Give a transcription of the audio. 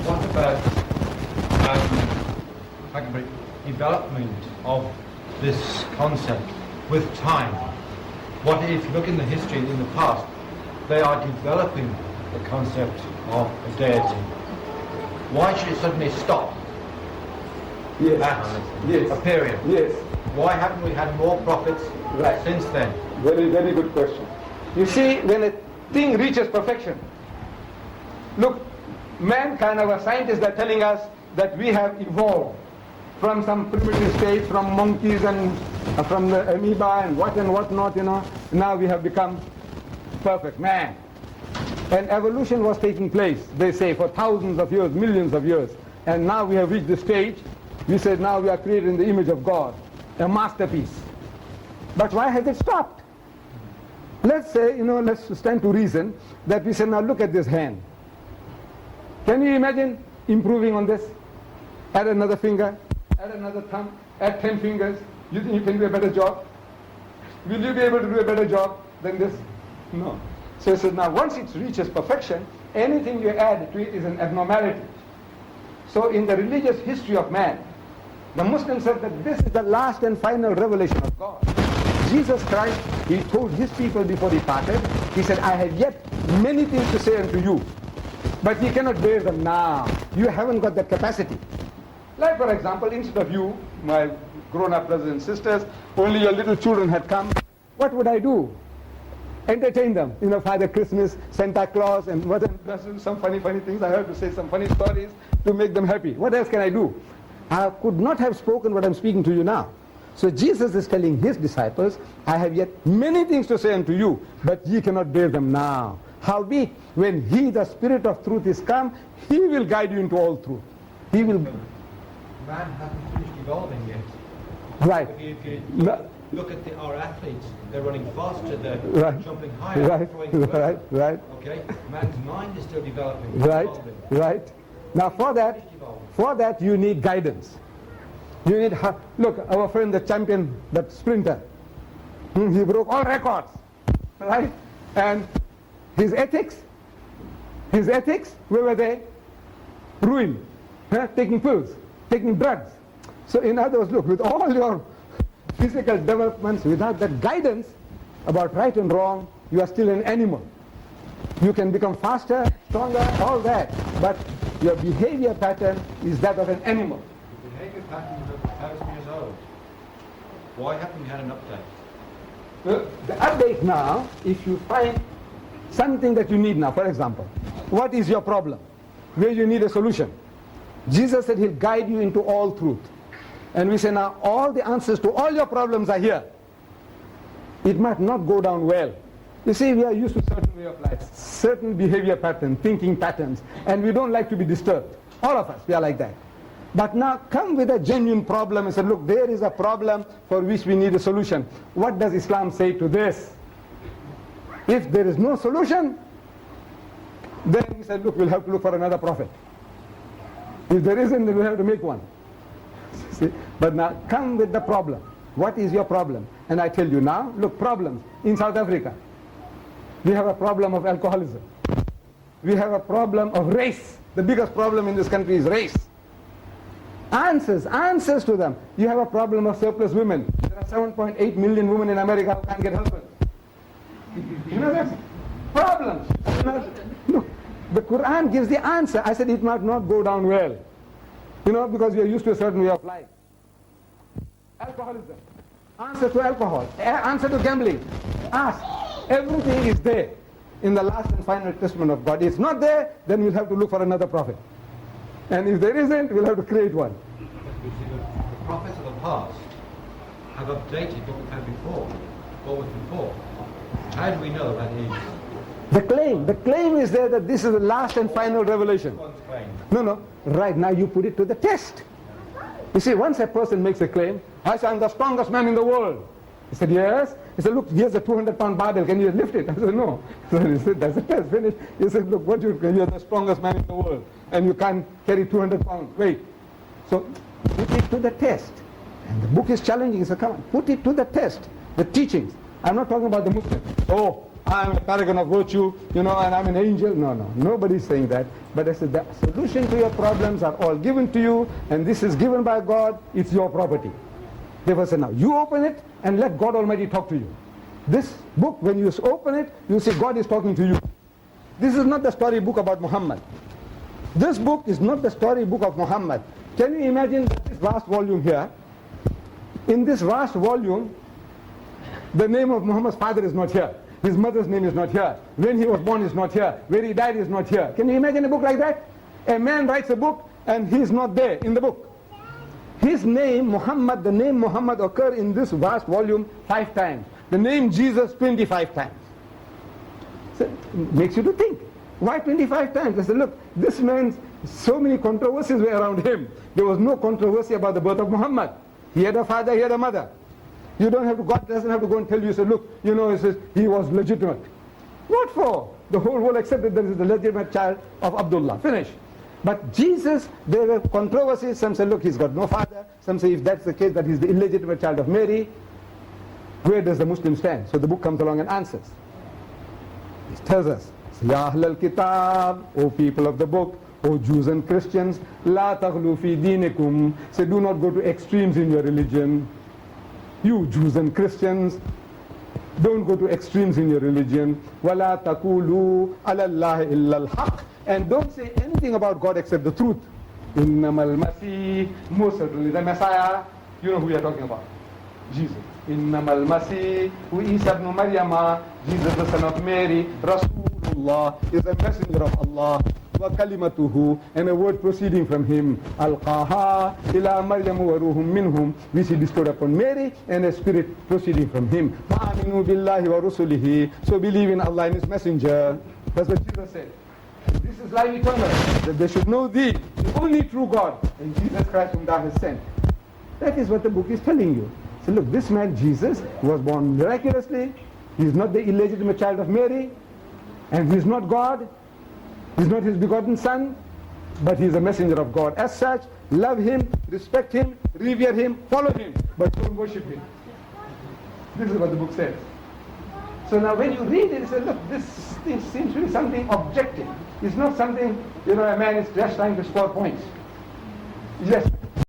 what about development of this concept with time? What if you look in the history in the past, they are developing the concept of a deity. Why should it suddenly stop? Yes. At a period? Yes. Why haven't we had more prophets since then? Very, very good question. You see, when a thing reaches perfection, look, mankind, our scientists are telling us that we have evolved from some primitive state, from monkeys and from the amoeba and what not, Now we have become perfect man. And evolution was taking place, they say, for thousands of years, millions of years. And now we have reached the stage, we said now we are created in the image of God, a masterpiece. But why has it stopped? Let's say, let's stand to reason that we say, now look at this hand. Can you imagine improving on this? Add another finger, add another thumb, add 10 fingers. You think you can do a better job? Will you be able to do a better job than this? No. So he said, now once it reaches perfection, anything you add to it is an abnormality. So in the religious history of man, the Muslims said that this is the last and final revelation of God. Jesus Christ, he told his people before he departed, he said, I have yet many things to say unto you, but ye cannot bear them now. You haven't got that capacity. Like for example, instead of you, my grown-up brothers and sisters, only your little children had come, what would I do? Entertain them, Father Christmas, Santa Claus, and some funny things. I have to say some funny stories to make them happy. What else can I do? I could not have spoken what I'm speaking to you now. So Jesus is telling his disciples, I have yet many things to say unto you, but ye cannot bear them now. Howbeit, when he, the Spirit of truth, is come, he will guide you into all truth. He will. Man hasn't finished evolving yet. Right. If you look at our athletes, they're running faster, they're jumping higher, throwing further. Right. Okay. Man's mind is still developing. Right. Now for that you need guidance. You need, look, our friend the champion, that sprinter, he broke all records, right? And his ethics, where were they? Ruined, taking pills, taking drugs. So in other words, look, with all your physical developments, without that guidance about right and wrong, you are still an animal. You can become faster, stronger, all that, but your behavior pattern is that of an animal. The behavior pattern is 1,000 years old. Why haven't we had an update? The update now, if you find something that you need now, for example, what is your problem? Where you need a solution. Jesus said he'll guide you into all truth. And we say now all the answers to all your problems are here. It might not go down well. You see, we are used to a certain way of life, certain behavior patterns, thinking patterns, and we don't like to be disturbed. All of us, we are like that. But now come with a genuine problem and say, look, there is a problem for which we need a solution. What does Islam say to this? If there is no solution, then we said, look, we'll have to look for another prophet. If there isn't, then we'll have to make one. See? But now come with the problem. What is your problem? And I tell you now, look, problems in South Africa. We have a problem of alcoholism. We have a problem of race. The biggest problem in this country is race. Answers to them. You have a problem of surplus women. There are 7.8 million women in America who can't get husbands. You know that? Problems. No. The Quran gives the answer. I said it might not go down well. Because we are used to a certain way of life. Alcoholism. Answer to alcohol. Answer to gambling. Ask. Everything is there in the last and final testament of God. If it's not there, then we'll have to look for another prophet. And if there isn't, we'll have to create one. The prophets of the past have updated what we had before, what was before. How do we know that is? The claim is there that this is the last and final revelation. No. Right now you put it to the test. You see, once a person makes a claim, I say I'm the strongest man in the world. He said, yes. He said, look, here's a 200-pound barbell. Can you lift it? I said, no. So he said, that's a test. Finished. He said, look, you're the strongest man in the world, and you can't carry 200 pounds weight. So put it to the test. And the book is challenging. He said, come on, put it to the test. The teachings. I'm not talking about the Muslims. Oh, I'm a paragon of virtue, and I'm an angel. No, nobody's saying that. But I said the solution to your problems are all given to you, and this is given by God. It's your property. Therefore, say now, you open it and let God Almighty talk to you. This book, when you open it, you see God is talking to you. This is not the story book about Muhammad. This book is not the story book of Muhammad. Can you imagine this vast volume here? In this vast volume, the name of Muhammad's father is not here. His mother's name is not here. When he was born is not here. Where he died is not here. Can you imagine a book like that? A man writes a book and he's not there in the book. His name, Muhammad, the name Muhammad occurred in this vast volume 5 times. The name Jesus 25 times. So it makes you to think. Why 25 times? I said, look, this man, so many controversies were around him. There was no controversy about the birth of Muhammad. He had a father, he had a mother. You don't have to, God doesn't have to go and tell you, say, look, he says he was legitimate. What for? The whole world accepted that he is the legitimate child of Abdullah. Finish. But Jesus, there were controversies. Some say, look, he's got no father. Some say, if that's the case, that he's the illegitimate child of Mary. Where does the Muslim stand? So the book comes along and answers. It tells us, Ya Ahlal Kitab, O people of the book, O Jews and Christians, La taghlu fi dinikum. Say, do not go to extremes in your religion. You Jews and Christians, don't go to extremes in your religion. وَلَا تَقُولُوا عَلَى اللَّهِ إِلَّا الْحَقِّ. And don't say anything about God except the truth. إِنَّمَا الْمَسِيحِ, most certainly the Messiah. You know who we are talking about? Jesus. إِنَّمَا الْمَسِيحِ وَإِيسَى ibn Maryama, Jesus the son of Mary, Rasulullah, is a messenger of Allah. وَكَلِمَتُهُ, and a word proceeding from him. أَلْقَاهَا إِلَى مَرْيَمُ وَرُوحٌ مِّنْهُمْ, which he bestowed upon Mary, and a spirit proceeding from him. فَآمِنُوا بِاللَّهِ وَرُسُلِهِ, so believe in Allah and his messenger. That's what Jesus said. This is life eternal, that they should know thee, the only true God, and Jesus Christ whom thou hast sent. That is what the book is telling you. So look, this man Jesus was born miraculously. He is not the illegitimate child of Mary, and he is not God. He's not his begotten son, but he's a messenger of God. As such, love him, respect him, revere him, follow him, but don't worship him. This is what the book says. So now when you read it, you say, look, this thing seems to be something objective. It's not something, a man is just trying to score points. Yes.